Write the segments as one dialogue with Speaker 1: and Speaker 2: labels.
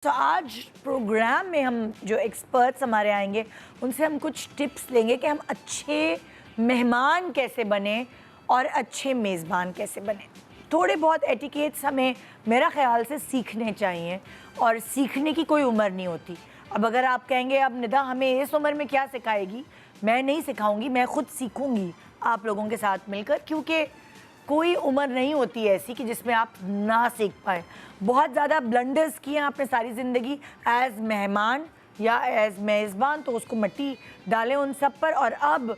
Speaker 1: तो आज प्रोग्राम में हम जो एक्सपर्ट्स हमारे आएंगे उनसे हम कुछ टिप्स लेंगे कि हम अच्छे मेहमान कैसे बने और अच्छे मेज़बान कैसे बने। थोड़े बहुत एटिकेट्स हमें मेरा ख्याल से सीखने चाहिए और सीखने की कोई उम्र नहीं होती। अब अगर आप कहेंगे अब निदा हमें इस उम्र में क्या सिखाएगी, मैं नहीं सिखाऊंगी, मैं खुद सीखूंगी आप लोगों के साथ मिलकर, क्योंकि कोई उम्र नहीं होती ऐसी कि जिसमें आप ना सीख पाएँ। बहुत ज़्यादा ब्लंडर्स किए आपने सारी ज़िंदगी एज़ मेहमान या एज़ मेज़बान, तो उसको मिट्टी डालें उन सब पर और अब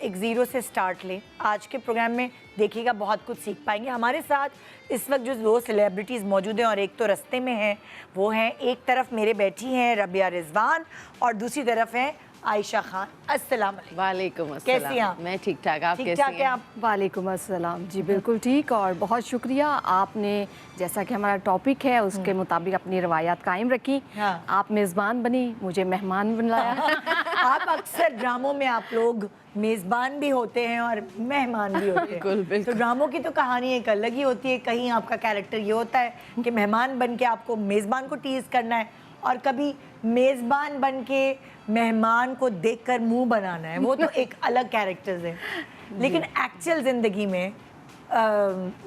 Speaker 1: एक ज़ीरो से स्टार्ट लें। आज के प्रोग्राम में देखिएगा बहुत कुछ सीख पाएंगे। हमारे साथ इस वक्त जो दो सेलिब्रिटीज़ मौजूद हैं और एक तो रस्ते में हैं, वो हैं, एक तरफ मेरे बैठी हैं रबिया रिजवान और दूसरी तरफ हैं आयशा खान। अस्सलाम
Speaker 2: वालेकुम अस्सलाम।
Speaker 1: कैसी हैं आप?
Speaker 2: मैं ठीक ठाक, आप कैसी
Speaker 1: ठीक-ठाक हैं आप?
Speaker 3: वालेकुम अस्सलाम जी, बिल्कुल ठीक। और बहुत शुक्रिया, आपने जैसा कि हमारा टॉपिक है उसके मुताबिक अपनी रवायात कायम रखी।
Speaker 1: हाँ।
Speaker 3: आप मेज़बान बनी, मुझे मेहमान बनाया।
Speaker 1: आप अक्सर ड्रामों में आप लोग मेज़बान भी होते हैं और मेहमान भी होते हैं।
Speaker 2: बिल्कुल, बिल्कुल।
Speaker 1: तो ड्रामों की तो कहानी एक अलग ही होती है। कहीं आपका कैरेक्टर ये होता है कि मेहमान बन के आपको मेज़बान को टीज़ करना है और कभी मेज़बान बन के मेहमान को देखकर मुंह बनाना है, वो तो एक अलग कैरेक्टर्स है। लेकिन एक्चुअल ज़िंदगी में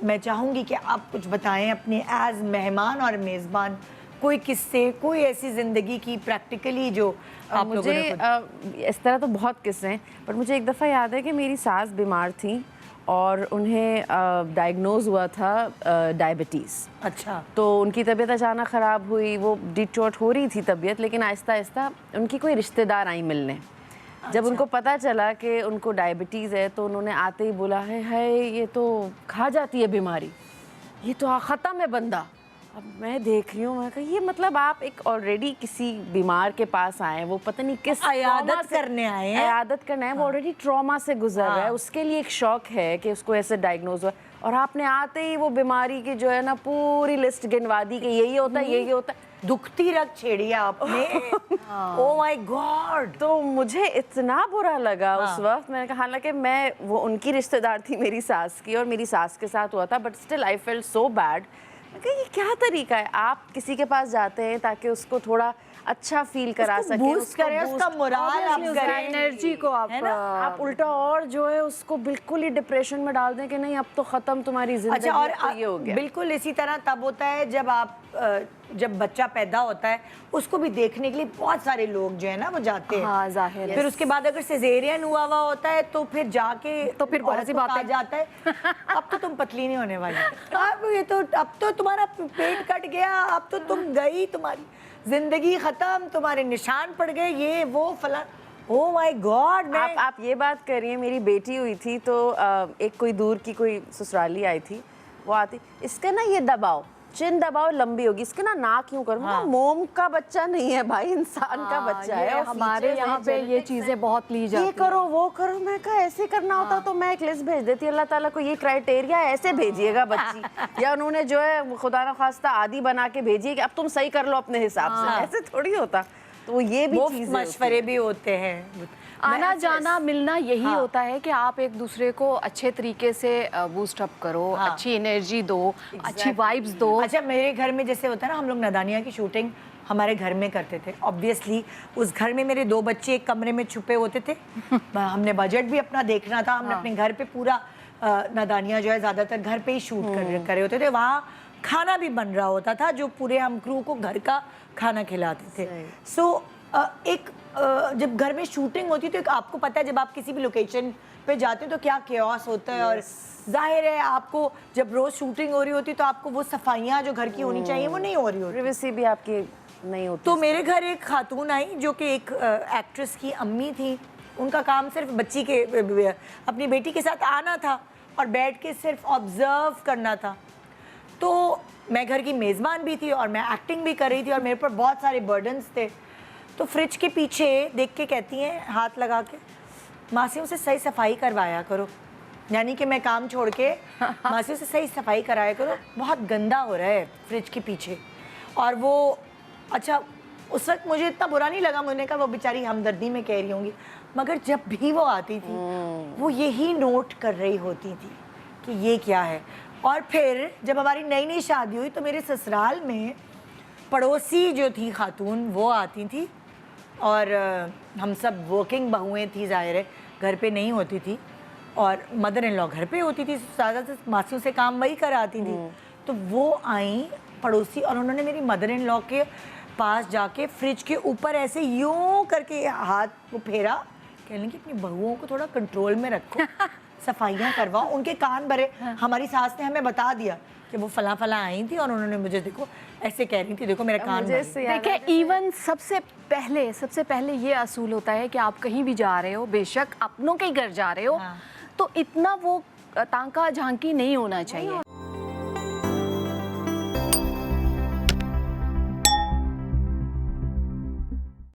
Speaker 1: मैं चाहूँगी कि आप कुछ बताएं अपने एज मेहमान और मेज़बान, कोई किस्से, कोई ऐसी ज़िंदगी की प्रैक्टिकली जो आप लोगों
Speaker 2: मुझे
Speaker 1: ने
Speaker 2: इस तरह तो बहुत किस्से हैं, पर मुझे एक दफ़ा याद है कि मेरी सास बीमार थी और उन्हें डायग्नोज़ हुआ था डायबिटीज़।
Speaker 1: अच्छा,
Speaker 2: तो उनकी तबीयत अचानक ख़राब हुई, वो डिटोट हो रही थी तबीयत, लेकिन आहिस्ता आहिस्ता उनकी कोई रिश्तेदार आई मिलने। जब उनको पता चला कि उनको डायबिटीज़ है तो उन्होंने आते ही बोला है ये तो खा जाती है बीमारी, ये तो ख़त्म है बंदा। अब मैं देख रही हूँ, मैं कहा ये मतलब आप एक ऑलरेडी किसी बीमार के पास आए, वो पता नहीं किस
Speaker 1: अयादत करने आए हैं।
Speaker 2: अयादत करना है, वो ऑलरेडी ट्रॉमा से गुजर रहा है, उसके लिए एक शौक है कि उसको ऐसे डायग्नोज हुआ और आपने आते ही वो बीमारी की जो है ना पूरी लिस्ट गिनवा दी कि यही होता है, यही होता है।
Speaker 1: दुखती रग छेड़ी आपने। Oh my God.
Speaker 2: तो मुझे इतना बुरा लगा उस वक्त। मैंने कहा, हालांकि मैं वो उनकी रिश्तेदार थी मेरी सास की और मेरी सास के साथ हुआ था, but still I felt so bad. ये क्या तरीका है, आप किसी के पास जाते हैं ताकि उसको थोड़ा अच्छा फील करा सकें,
Speaker 1: बूस्ट करें, उसका मोराल आप करें,
Speaker 3: एनर्जी को आप,
Speaker 1: है ना?
Speaker 2: आप उल्टा और जो है उसको बिल्कुल ही डिप्रेशन में डाल दें कि नहीं अब तो ख़त्म तुम्हारी ज़िंदगी।
Speaker 1: अच्छा, और
Speaker 2: तो ये हो गया।
Speaker 1: बिल्कुल इसी तरह तब होता है जब आप जब बच्चा पैदा होता है उसको भी देखने के लिए बहुत सारे लोग जो है ना वो जाते हैं।
Speaker 3: हाँ, ज़ाहिर है।
Speaker 1: फिर उसके बाद अगर सिजेरियन हुआ होता है तो फिर जाके
Speaker 3: तो फिर बहुत सी बातें
Speaker 1: आ जाता है अब तो तुम पतली नहीं होने वाली, अब तो तुम्हारा पेट कट गया, अब तो तुम गई, तुम्हारी जिंदगी खत्म, तुम्हारे निशान पड़ गए, ये वो फलां। Oh my God.
Speaker 2: आप ये बात करिए, मेरी बेटी हुई थी तो एक कोई दूर की कोई ससुराली आई थी, वो आती, इसका ना ये दबाओ, चिन दबाओ, लंबी होगी, इसके ना नाक क्यों करूँ। हाँ। मोम का बच्चा नहीं है भाई, इंसान का बच्चा है। और
Speaker 3: हमारे यहाँ पे ये चीज़ें बहुत ली जाती हैं।
Speaker 2: ये करो वो करो, मैं कहा ऐसे करना होता तो मैं एक लिस्ट भेज देती, अल्लाह ताला को ये क्राइटेरिया ऐसे भेजिएगा बच्ची, या उन्होंने जो है खुदा न खास्ता आदि बना के भेजिए कि अब तुम सही कर लो अपने हिसाब से, ऐसे थोड़ी होता। तो ये भी चीज़ें,
Speaker 1: मशवरे भी होते हैं।
Speaker 3: आना जाना मिलना यही होता है कि आप एक दूसरे को अच्छे तरीके से बूस्ट अप करो, अच्छी एनर्जी दो, अच्छी वाइब्स दो।
Speaker 1: अच्छा, मेरे घर में जैसे होता है ना, हम लोग नदानिया की शूटिंग हमारे घर में करते थे। ऑब्वियसली उस घर में मेरे 2 बच्चे एक कमरे में छुपे होते थे। हमने बजट भी अपना देखना था, हमने अपने घर पे पूरा नदानिया जो है ज़्यादातर घर पे ही शूट कर रहे होते थे। वहाँ खाना भी बन रहा होता था जो पूरे हम क्रू को घर का खाना खिलाते थे। सो एक जब घर में शूटिंग होती है तो एक आपको पता है जब आप किसी भी लोकेशन पे जाते हैं तो क्या केओस होता है। और जाहिर है आपको जब रोज शूटिंग हो रही होती तो आपको वो सफाइयाँ जो घर की होनी चाहिए वो नहीं हो रही होती,
Speaker 2: प्रिवेसी भी आपकी नहीं होती।
Speaker 1: तो मेरे घर एक खातून आई जो कि एक एक्ट्रेस की अम्मी थी। उनका काम सिर्फ बच्ची के अपनी बेटी के साथ आना था और बैठ के सिर्फ ऑब्जर्व करना था। तो मैं घर की मेज़बान भी थी और मैं एक्टिंग भी कर रही थी और मेरे पर बहुत सारे बर्डन्स थे। तो फ्रिज के पीछे देख के कहती हैं हाथ लगा के, मासियों से सही सफाई करवाया करो, यानी कि मैं काम छोड़ के मासियों से सही सफाई कराया करो, बहुत गंदा हो रहा है फ्रिज के पीछे। और वो अच्छा, उस वक्त मुझे इतना बुरा नहीं लगा, मैंने कहा वो बेचारी हमदर्दी में कह रही होंगी, मगर जब भी वो आती थी वो यही नोट कर रही होती थी कि ये क्या है। और फिर जब हमारी नई नई शादी हुई तो मेरे ससुराल में पड़ोसी जो थी खातून वो आती थी और हम सब वर्किंग बहुएं थी, ज़ाहिर है घर पे नहीं होती थी, और मदर इन लॉ घर पे होती थी, ज़्यादातर मासियों से काम वही कराती थी। तो वो आई पड़ोसी और उन्होंने मेरी मदर इन लॉ के पास जाके फ्रिज के ऊपर ऐसे यूं करके हाथ वो फेरा, कहने कि अपनी बहुओं को थोड़ा कंट्रोल में रखो, सफाइयाँ करवाओ। उनके कान भरे। हमारी सास ने हमें बता दिया कि वो फला फला आई थी और उन्होंने मुझे देखो ऐसे कह रही थी, देखो मेरा कान
Speaker 2: मुझे
Speaker 1: भरे।
Speaker 2: इससे याद
Speaker 3: देखिए इवन सबसे पहले ये असूल होता है कि आप कहीं भी जा रहे हो, बेशक अपनों के घर जा रहे हो,
Speaker 1: हाँ।
Speaker 3: तो इतना वो तांका झांकी नहीं होना चाहिए।